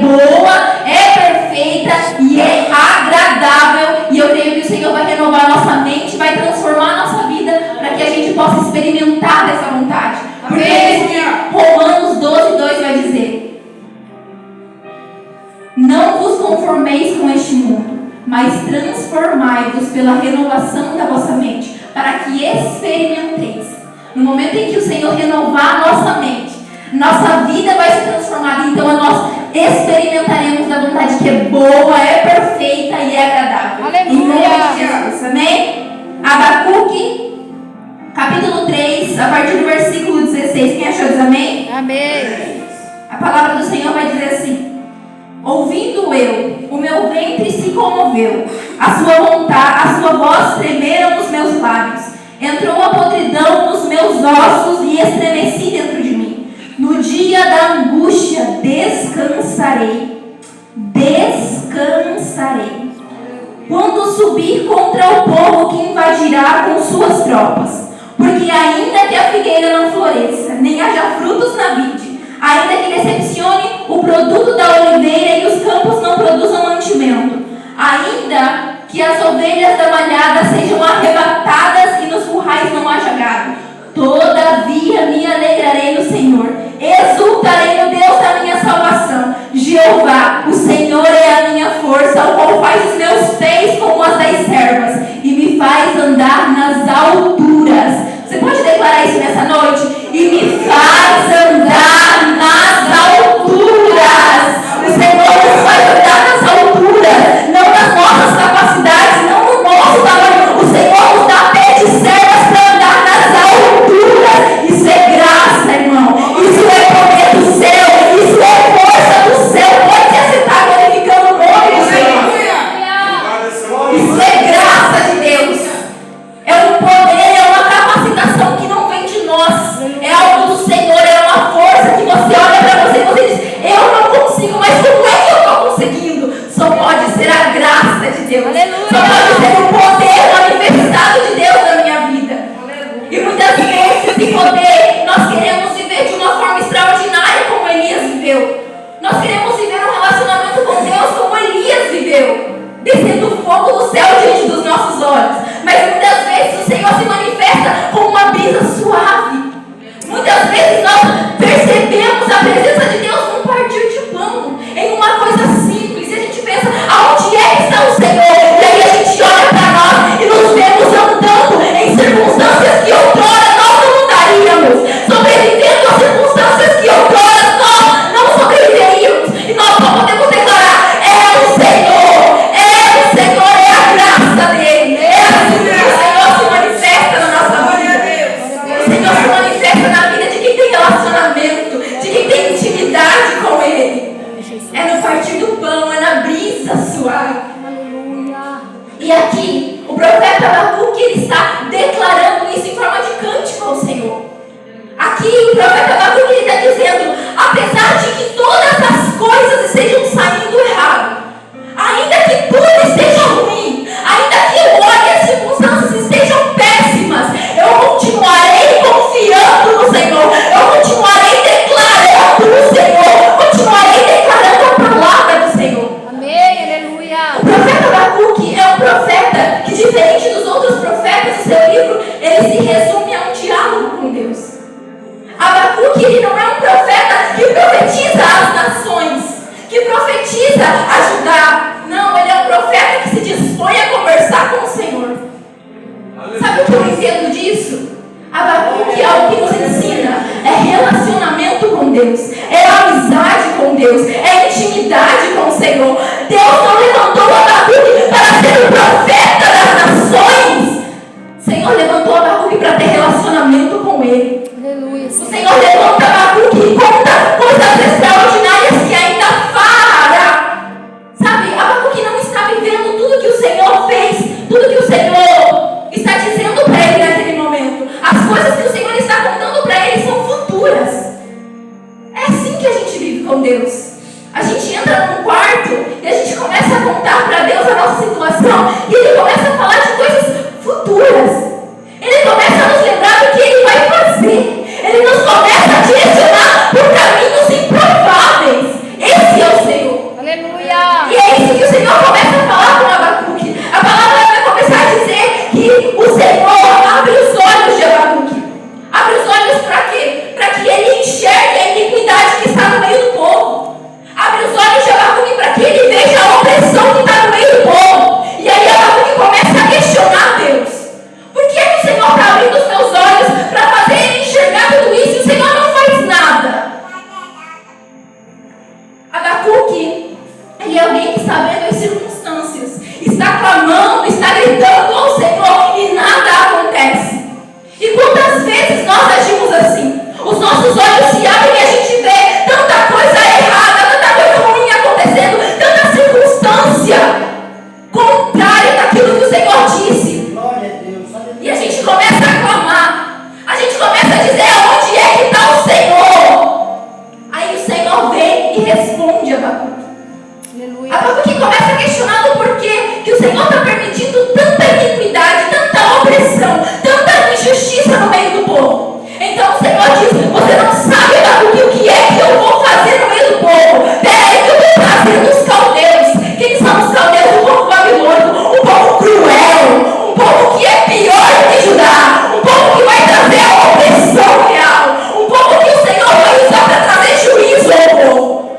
boa, é perfeita e é agradável. E eu creio que o Senhor vai renovar nossa mente, vai transformar nossa vida para que a gente possa experimentar dessa vontade. Porque Romanos 12:2 vai dizer: não vos conformeis com este mundo, mas transformai-vos pela renovação da vossa mente, para que experimenteis. No momento em que o Senhor renovar a nossa mente, nossa vida vai ser transformada. Então nós experimentaremos da vontade que é boa, é perfeita e é agradável. Em nome de Jesus, amém? Abacuque, capítulo 3, a partir do versículo 16. Quem achou diz amém? Amém. A palavra do Senhor vai dizer assim: ouvindo eu, o meu ventre se comoveu, a sua voz tremeram nos meus lábios, entrou a podridão nos meus ossos e estremeci dentro de mim. No dia da angústia descansarei. Quando subir contra o povo que invadirá com suas tropas, porque ainda que a figueira não floresça, nem haja frutos na vide, ainda que decepcione o produto da oliveira e os campos não produzam mantimento, ainda que as ovelhas da malhada sejam arrebatadas e nos currais não haja gado, todavia me alegrarei no Senhor, exultarei no Deus da minha salvação. Jeová, o Senhor é a minha força, o qual faz os meus pés como as das servas e me faz andar nas alturas. Você pode declarar isso nessa noite? E me faz andar nas alturas. O Senhor nos faz andar nas alturas, não nas nossas capacidades, não no nosso tamanho. O Senhor nos dá pé de servas para andar nas alturas. Isso é graça, irmão. Isso é poder do céu. Isso é força do céu. Pode ser você estar glorificando o nome do Senhor. Isso é graça de Deus. É um poder, é uma capacitação que não vem de nós. É algo do Senhor, é uma força que você olha para você e você diz: eu não consigo, mas como é que eu estou conseguindo? Só pode ser a graça de Deus. Aleluia. Só pode ser o poder manifestado de Deus na minha vida. E muitas vezes esse poder nós queremos viver de uma forma extraordinária como Elias viveu. Nós queremos viver um relacionamento com Deus como Elias viveu, descendo fogo do céu diante dos nossos olhos. Mas muitas vezes o Senhor se manifesta com uma brisa suave. Muitas vezes nós percebemos a presença de Deus num partir de pão, em uma coisa simples, e a gente pensa: aonde é que está o Senhor? E aí a gente olha para nós e nos vemos andando em circunstâncias que outrora nós não andaríamos, sobrevivendo a circunstâncias que outrora nós não sobreviveríamos, e nós só podemos declarar: é o Senhor, é a graça dele, é assim que o Senhor se manifesta na nossa vida. O Senhor se manifesta na vida de quem tem relacionamento, de quem tem intimidade com Ele. É no partir do pão, é na brisa suave. E aqui, o profeta Abacuque, ele está declarando isso em forma de cântico ao Senhor. Aqui, o profeta Abacuque, ele está dizendo: apesar de que todas as coisas estejam saindo errado, ainda que tudo esteja ruim, ainda que eu olhe as circunstâncias estejam péssimas, eu continuarei confiando no Senhor, eu continuarei declarando o Senhor, continuarei declarando a palavra do Senhor. Amém, aleluia. O profeta Abacuque é um profeta que, diferente dos outros profetas do seu livro, ele se resume a um diálogo com Deus. Abacuque, ele não é um profeta que profetiza as nações, que profetiza ajudar. Não, ele é um profeta que se dispõe a conversar com o Senhor. Sabe o que eu entendo disso? Abacuque, algo que nos ensina é relacionamento com Deus, é amizade com Deus, é intimidade com o Senhor. Deus não levantou Abacuque para ser o profeta das nações. O Senhor levantou Abacuque para ter relacionamento com Ele. Aleluia. O Senhor levanta Abacuque e conta coisas extraordinárias que ainda fará. Sabe, Abacuque não está vivendo tudo que o Senhor fez, tudo que o Senhor está dizendo para ele naquele momento. As coisas que o Senhor está contando para ele são futuras. É assim que a gente vive com Deus. A gente entra num quarto e a gente começa a contar para Deus a nossa situação e Ele começa a falar de coisas futuras. Ele começa a nos lembrar do que Ele vai fazer. Ele nos começa a direcionar por caminhos improváveis. Esse é o Senhor. Senhor vem e responde a Abacuque. Aleluia. Abacuque começa a questionar o porquê que o Senhor está permitindo tanta iniquidade, tanta opressão, tanta injustiça no meio do povo. Então o Senhor diz: você não sabe, Abacuque, o que é que eu vou fazer no meio do povo. Peraí que eu vou trazer os caldeus. Quem são os caldeus? O povo babilônico, um povo cruel, um povo que é pior que Judá, um povo que vai trazer a opressão real, um povo que o Senhor vai usar para trazer juízo ao povo.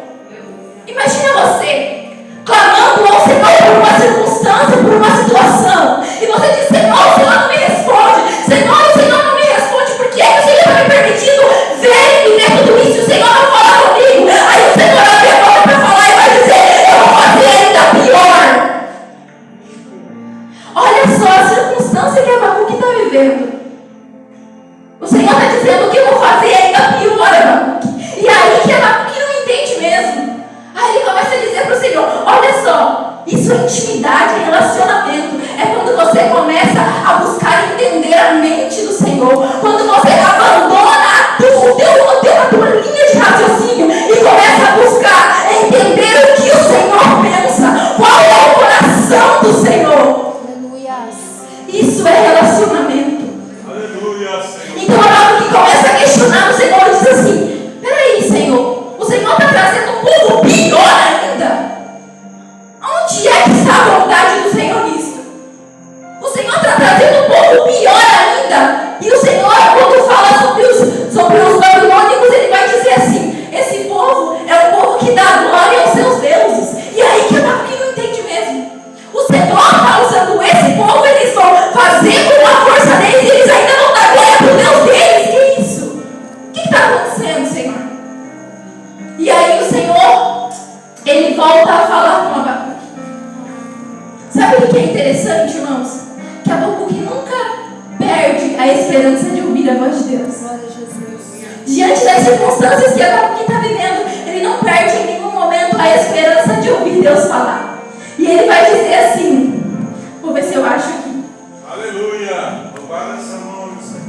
Imagina você clamando ao Senhor por uma circunstância, por uma situação, e você diz: Senhor, o Senhor não me responde. Senhor, o Senhor não me responde. Por que o Senhor está me permitindo ver e ver tudo isso e o Senhor não fala comigo? Aí o Senhor abre a boca para falar e vai dizer: eu vou fazer ainda pior. Olha só a circunstância que Abacuque está vivendo. O Senhor está dizendo que eu vou fazer ainda pior, Abacuque. E aí que Abacuque não entende mesmo. Aí ele começa a dizer para o Senhor: olha só, isso é intimidade, relacionamento. É quando você começa a buscar entender a mente do Senhor. Quando você abandona a tua linha de raciocínio e começa a buscar entender o que o Senhor pensa. Qual é o coração do Senhor? Aleluia. Isso é relacionamento. Aleluia, Senhor. Então Abacuque começa a questionar o Senhor e diz assim: peraí, Senhor, o Senhor está trazendo um povo pior ainda? Onde é que está a vontade do Senhor nisso? O Senhor está trazendo um povo pior ainda. E o Senhor, quando fala sobre os babilônicos, ele vai dizer assim: esse povo é um povo que dá glória aos seus deuses. E aí que Abacuque não entende mesmo. O Senhor está usando esse povo, eles vão fazer com a força deles e eles ainda vão dar glória para o Deus deles. Que isso? O que está acontecendo, Senhor? E aí o Senhor, ele volta a falar com Abacuque. Sabe o que é interessante, irmãos? Que Abacuque nunca perde a esperança de ouvir a voz de Deus. Glória a Jesus. Diante das circunstâncias que Abacuque está vivendo, ele não perde em nenhum momento a esperança de ouvir Deus falar. E ele vai dizer assim, vou ver se eu acho aqui. Aleluia. Louvado essa mão, Senhor.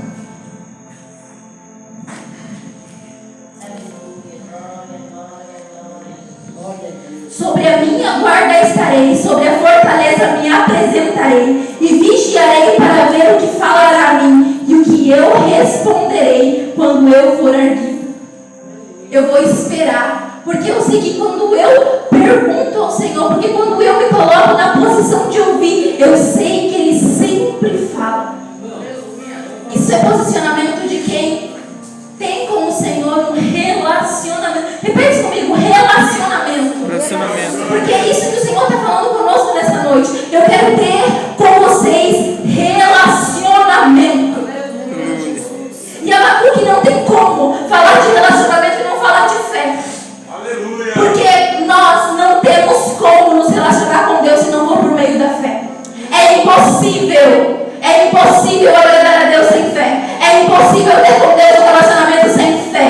Sobre a minha guarda estarei, sobre a fortaleza me apresentarei, e vigiarei para ver o que falará a mim, e o que eu responderei quando eu for erguido. Eu vou esperar, porque eu sei que quando eu pergunto ao Senhor, porque quando eu me coloco na posição de ouvir, eu sei que Ele sempre fala. Isso é posicionamento de quem tem com o Senhor um relacionamento. Repete comigo: relacionamento. Porque é isso que o Senhor está falando conosco nessa noite. Eu quero ter com vocês relacionamento. E Abacuque não tem como falar de relacionamento e não falar de fé. Aleluia. Porque nós não temos como nos relacionar com Deus se não for por meio da fé. É impossível. É impossível agradar a Deus sem fé. É impossível ter com Deus um relacionamento sem fé.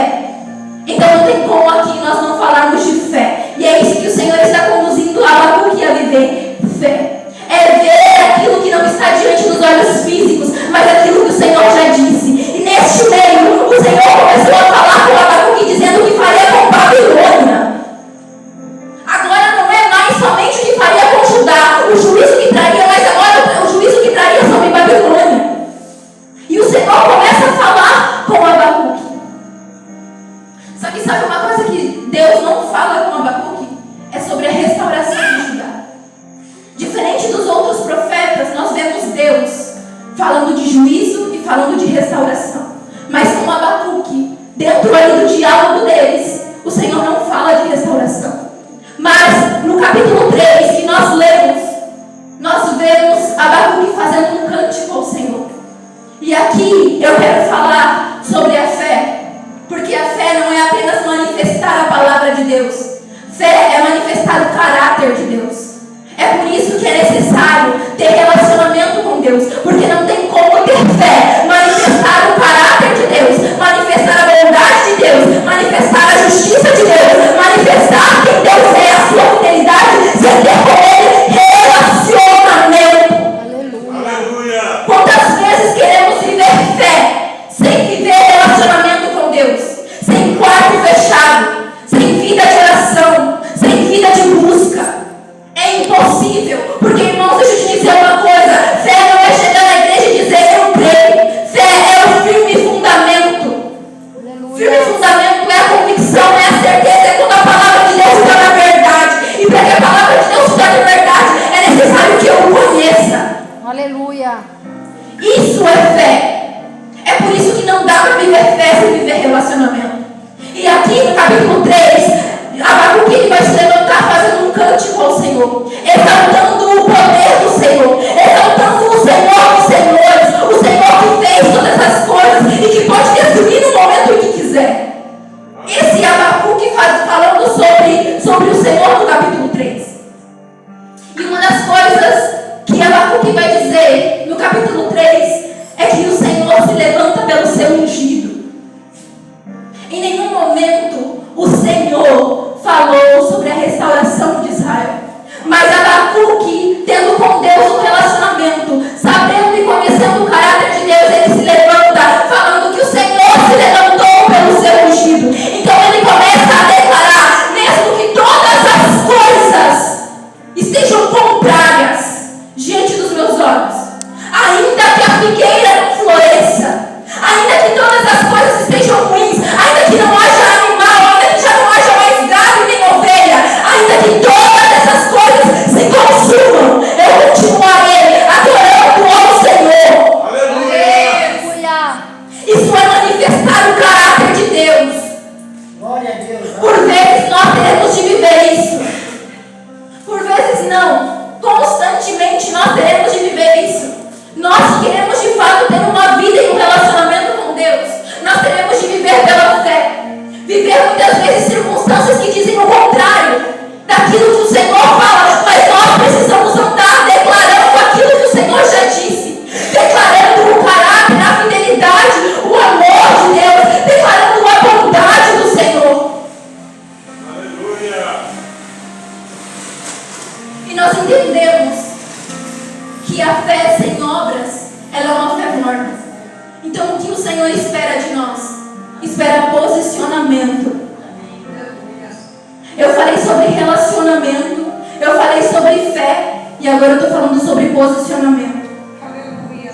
Então não tem como aqui nós não falarmos de fé. E é isso que o Senhor está conduzindo Abacuque a viver. Fé. É ver aquilo que não está diante dos olhos físicos, mas aquilo que o Senhor já disse. E neste meio, o Senhor começou a falar com Abacuque dizendo o que faria com Babilônia. Agora não é mais somente o que faria com Judá, o juízo que traria, mas agora o juízo que traria sobre Babilônia. E o Senhor começa a falar com Abacuque. Só que sabe uma coisa que Deus não fala com Abacuque? É sobre a restauração de Judá. Diferente dos outros profetas, nós vemos Deus falando de juízo e falando de restauração. Mas com Abacuque, dentro ali do diálogo deles, o Senhor não fala de restauração. Mas no capítulo 3 que nós lemos, nós vemos Abacuque fazendo um cântico ao Senhor. E aqui eu quero falar sobre a fé, porque a fé não é apenas manifestar a palavra de Deus. Fé é manifestar o caráter de Deus. É por isso que é necessário ter relacionamento com Deus, porque não tem como ter fé, manifestar o caráter de Deus, manifestar a bondade de Deus, manifestar a justiça de Deus, manifestar quem Deus é, a sua fidelidade, sem ter com Ele relacionamento. Aleluia. Quantas vezes queremos viver fé sem viver relacionamento com Deus, sem quarto fechado, sem vida falei sobre fé e agora eu estou falando sobre posicionamento. Aleluia.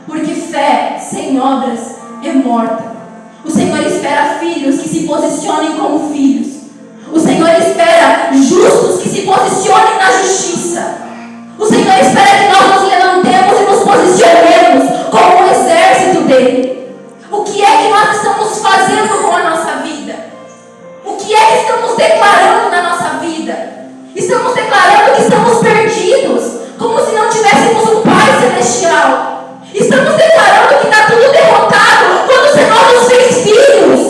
Porque fé sem obras é morta. O Senhor espera filhos que se posicionem como filhos. O Senhor espera justos que se posicionem na justiça. O Senhor espera que nós nos levantemos e nos posicionemos como o exército dele. O que é que nós estamos fazendo com a nossa vida? O que é que estamos declarando na nossa vida? Estamos declarando que estamos perdidos, como se não tivéssemos um Pai Celestial. Estamos declarando que está tudo derrotado, quando o Senhor nos fez filhos.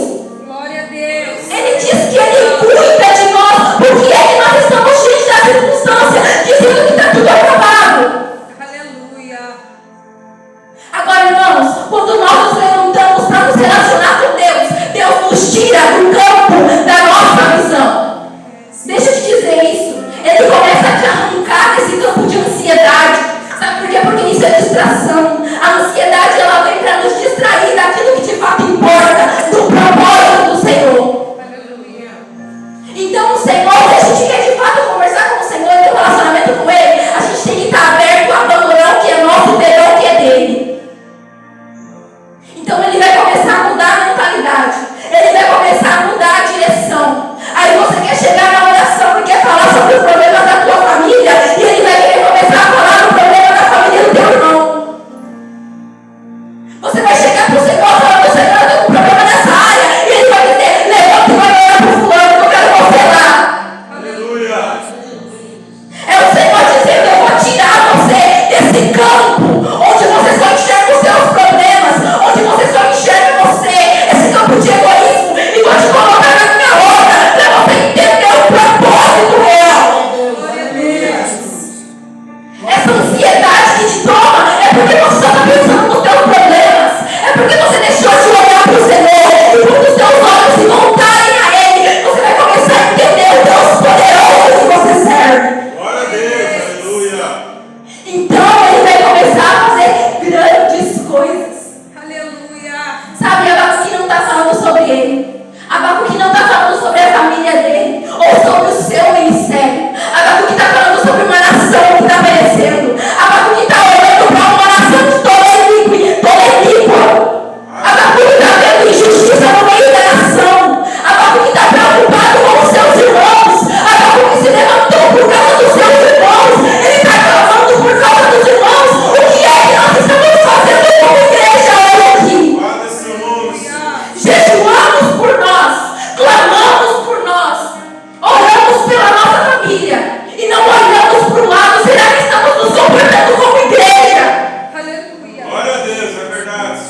Glória a Deus. Ele diz que Ele cuida de nós. Por que é que nós estamos cheios da circunstância, dizendo que está tudo acabado? Aleluia. Agora, irmãos, quando nós nos levantamos para nos relacionar com Deus, Deus nos tira do campo da nossa visão. Deixa eu te dizer isso. Ele começa a te arrancar desse campo de ansiedade. Sabe por quê? Porque isso é distração. A ansiedade, ela vem para nos distrair daquilo que de fato importa, do propósito do Senhor. Aleluia. Então, o Senhor, se a gente quer de fato conversar com o Senhor e ter um relacionamento com Ele, a gente tem que estar aberto a abandonar o que é nosso e pegar o que é dele. Então, Ele vai começar a mudar a mentalidade. Ele vai começar a mudar a direção. Aí você quer chegar na oração e quer falar sobre os problemas da tua família, e Ele vai querer começar a falar do problema da família do teu irmão. Você vai chegar para o Senhor falando: Senhor, eu estou com problema nessa área. E Ele vai dizer: levanta e vai orar para o fulano, que eu quero você lá. Aleluia. É o Senhor dizendo: eu vou tirar você desse campo, onde você só enxerga os seus problemas, onde você só enxerga você, esse campo de egoísmo, e vou te colocar na minha obra, para você entender o propósito real. Glória a Deus. Essa ansiedade que te toma é porque você só está pensando nos teus problemas. É porque você deixou de olhar para o Senhor. E quando os teus olhos se voltarem a Ele, você vai começar a entender o Deus poderoso que você serve. Glória a Deus. Aleluia. Então Ele vai começar a fazer grandes coisas. Aleluia. Sabe, Abacuque não está falando sobre ele. Abacuque não está falando sobre a família dele ou sobre o seu ministério. Abacuque está falando sobre uma nação que está perecendo. Abacuque está olhando para uma nação de toda iníqua. Abacuque está vendo injustiça no meio da nação. Abacuque está preocupado com os seus irmãos. Abacuque se levantou por causa dos seus irmãos. Ele está clamando por causa dos irmãos. O que é que nós estamos fazendo como igreja hoje aqui? Guarda esse mundo. Jejuamos por nós, clamamos por nós, oramos pela nossa família e não olhamos para o lado. Será que estamos nos comportando como igreja? Aleluia. Glória a Deus, é verdade.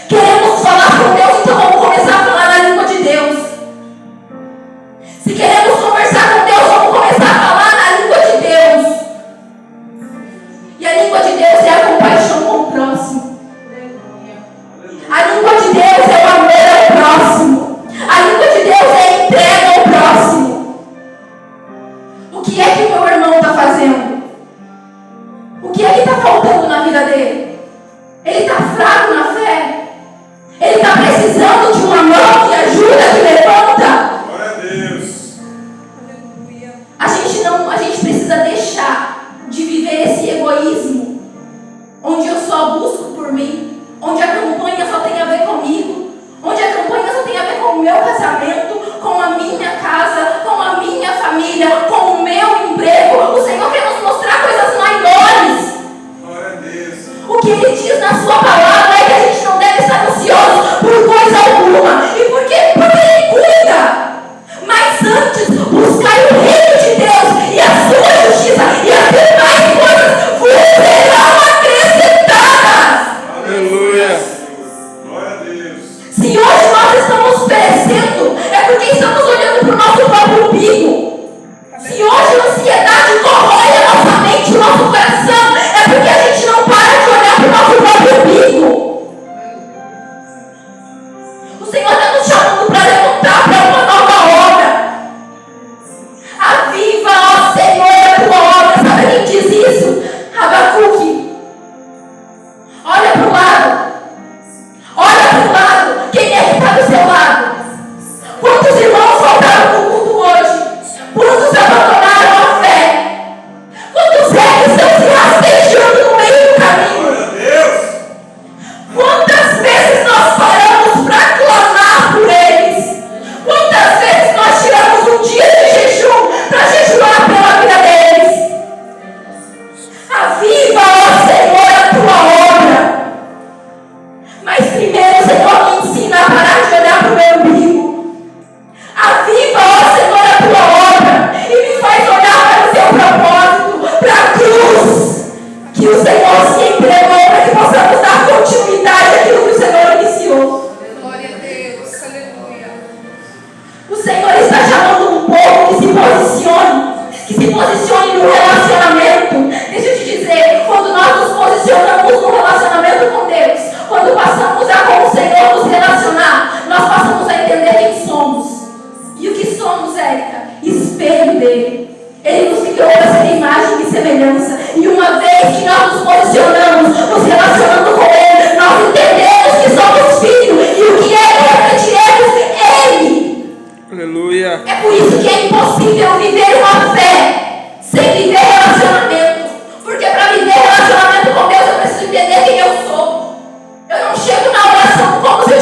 Queremos falar com Deus, então vamos começar a falar na língua de Deus. Se queremos conversar com Deus, vamos começar a falar na língua de Deus. E a língua de Deus é a compaixão com o próximo. A língua de Deus é o amor ao próximo. A língua de Deus é a entrega ao próximo. O que é que o meu irmão está fazendo? O que é que está faltando na vida dele? Ele está fraco na fé. Ele está precisando de uma mão que ajuda, que levanta. Glória a Deus. povo que se posicione no relacionamento. Deixa eu te dizer, quando nós nos posicionamos no relacionamento com Deus, quando passamos a com o Senhor nos relacionar, nós passamos a entender quem somos. E o que somos, Érica? Espelho dele. Ele nos criou para ser imagem e semelhança. E uma vez que nós nos posicionamos, nos relacionando com Ele, nós entendemos que somos filhos. E o que é refletiremos Ele. Aleluia. É por isso que é impossível viver uma fé sem viver relacionamento. Porque para viver relacionamento com Deus, eu preciso entender quem eu sou. Eu não chego na oração como se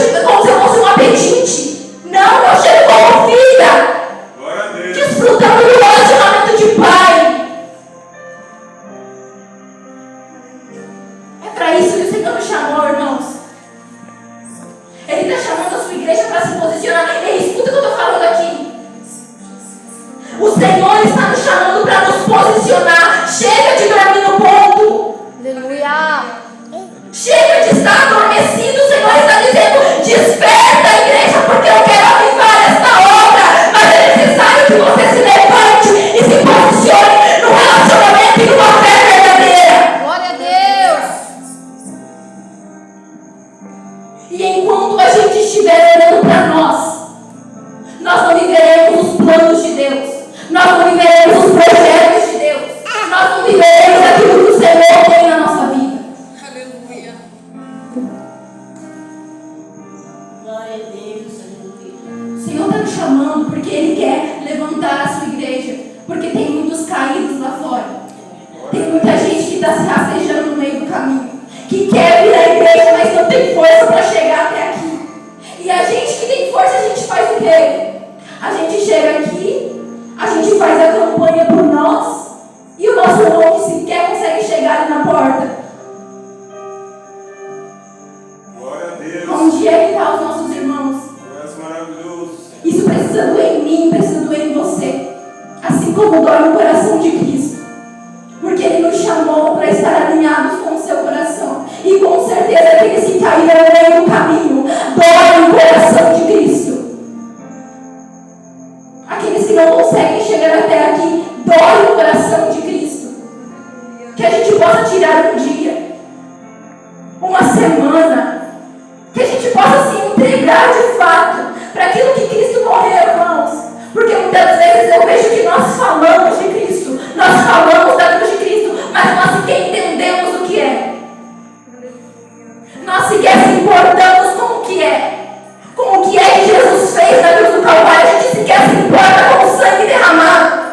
eu fosse um apetite. Não, eu chego como filha. Glória a Deus. Desfrutando do relacionamento de pai. É para isso que o Senhor nos chamou, irmãos. Ele está chamando a sua igreja para se posicionar. Ei, escuta o que eu estou falando aqui. O Senhor está nos chamando para nos posicionar. Chega de dormir no ponto. Aleluia. Chega de estar adormecido. O Senhor está dizendo: desperta a igreja, porque eu quero avivar esta obra. Mas é necessário que você se levante e se posicione no relacionamento e numa fé verdadeira. Glória a Deus. E enquanto a gente estiver olhando para nós não viveremos os planos de Deus. Nós não viveremos os projetos de Deus. Nós não viveremos aquilo que o Senhor tem na nossa vida. Aleluia. Glória a Deus, aleluia. O Senhor está nos chamando porque Ele quer levantar a sua igreja. Porque tem muitos caídos lá fora. Tem muita gente que está se rastejando no meio do caminho. Que quer vir à igreja, mas não tem força para chegar até aqui. E a gente que tem força, a gente faz o quê? A gente chega aqui, a gente faz a campanha por nós. E o nosso nome sequer consegue chegar ali na porta. Glória a Deus. Onde é que estão os nossos irmãos? Tu és maravilhoso. Isso precisa doer em mim, precisa doer em você. Assim como dói no coração de Cristo. Porque Ele nos chamou para estar alinhados com o seu coração. E com certeza aqueles que caíram no meio do caminho, dói no coração de Cristo. Aqueles que não conseguem chegar até aqui, dói no coração de Cristo. Que a gente possa tirar um dia, uma semana, que a gente possa se entregar de fato para aquilo que Cristo morreu, irmãos. Porque muitas vezes eu vejo que nós falamos de Cristo, nós falamos da cruz de Cristo, mas nós sequer entendemos o que é. Nós sequer se importamos com o que é. Com o que é que Jesus fez na cruz do Calvário. A gente sequer se importa com o sangue derramado.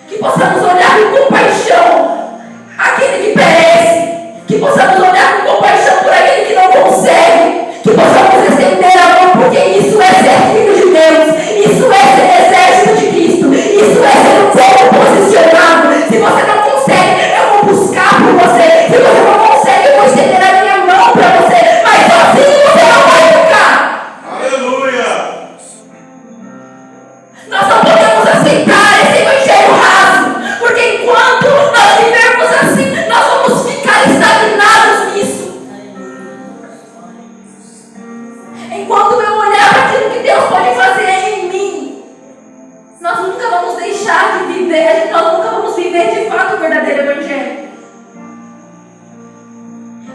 Que possamos olhar com compaixão aquele que perece. Que possamos olhar com compaixão por aquele que não consegue. Que possamos estender a mão, porque isso é ser filho de Deus. Isso é ser exército de Cristo. Isso é ser um povo posicionado. Se você não consegue, eu vou buscar por você. Se você não consegue, eu vou estender a minha mão para você. Mas sozinho você não vai ficar. Aleluia. Nós não podemos aceitar esse evangelho raso. Porque enquanto nós vivermos assim, nós vamos ficar estagnados nisso. Enquanto eu olhar para aquilo que Deus pode fazer em mim, nós nunca vamos deixar de viver, nós nunca vamos viver de fato o verdadeiro evangelho.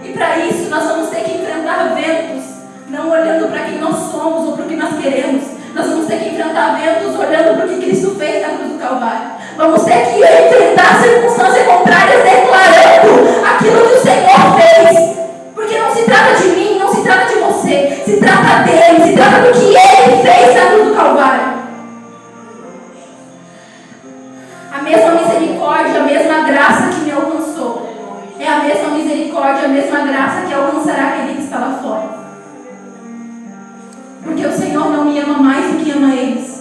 E para isso nós vamos ter que enfrentar ventos, não olhando para quem nós somos ou para o que nós queremos. Nós vamos ter que enfrentar ventos olhando para o que Cristo fez na cruz do Calvário. Vamos ter que enfrentar circunstâncias contrárias declarando aquilo que o Senhor fez. Porque não se trata de mim, não se trata de você, se trata dele, se trata do que ele fez na cruz do Calvário. A mesma misericórdia, a mesma graça que me alcançou, é a mesma misericórdia, a mesma graça que alcançará aquele que está lá fora. Porque o Senhor não me ama mais do que ama eles.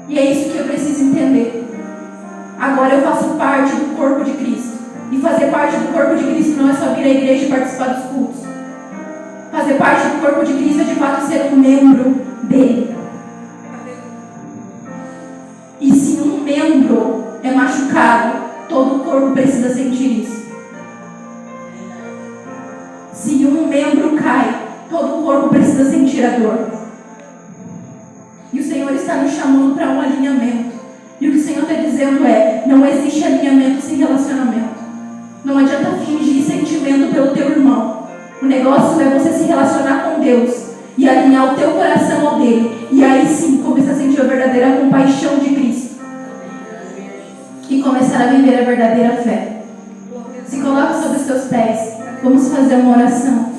E é isso que eu preciso entender. Agora eu faço parte do corpo de Cristo. E fazer parte do corpo de Cristo não é só vir à igreja e participar dos cultos. Fazer parte do corpo de Cristo é de fato ser um membro dele. E se um membro é machucado, todo o corpo precisa sentir isso. Se um membro cai, todo o corpo precisa sentir a dor. Senhor está nos chamando para um alinhamento. E o que o Senhor está dizendo é: não existe alinhamento sem relacionamento. Não adianta fingir sentimento pelo teu irmão. O negócio é você se relacionar com Deus e alinhar o teu coração ao dele. E aí sim começar a sentir a verdadeira compaixão de Cristo. E começar a viver a verdadeira fé. Se coloque sobre os seus pés. Vamos fazer uma oração.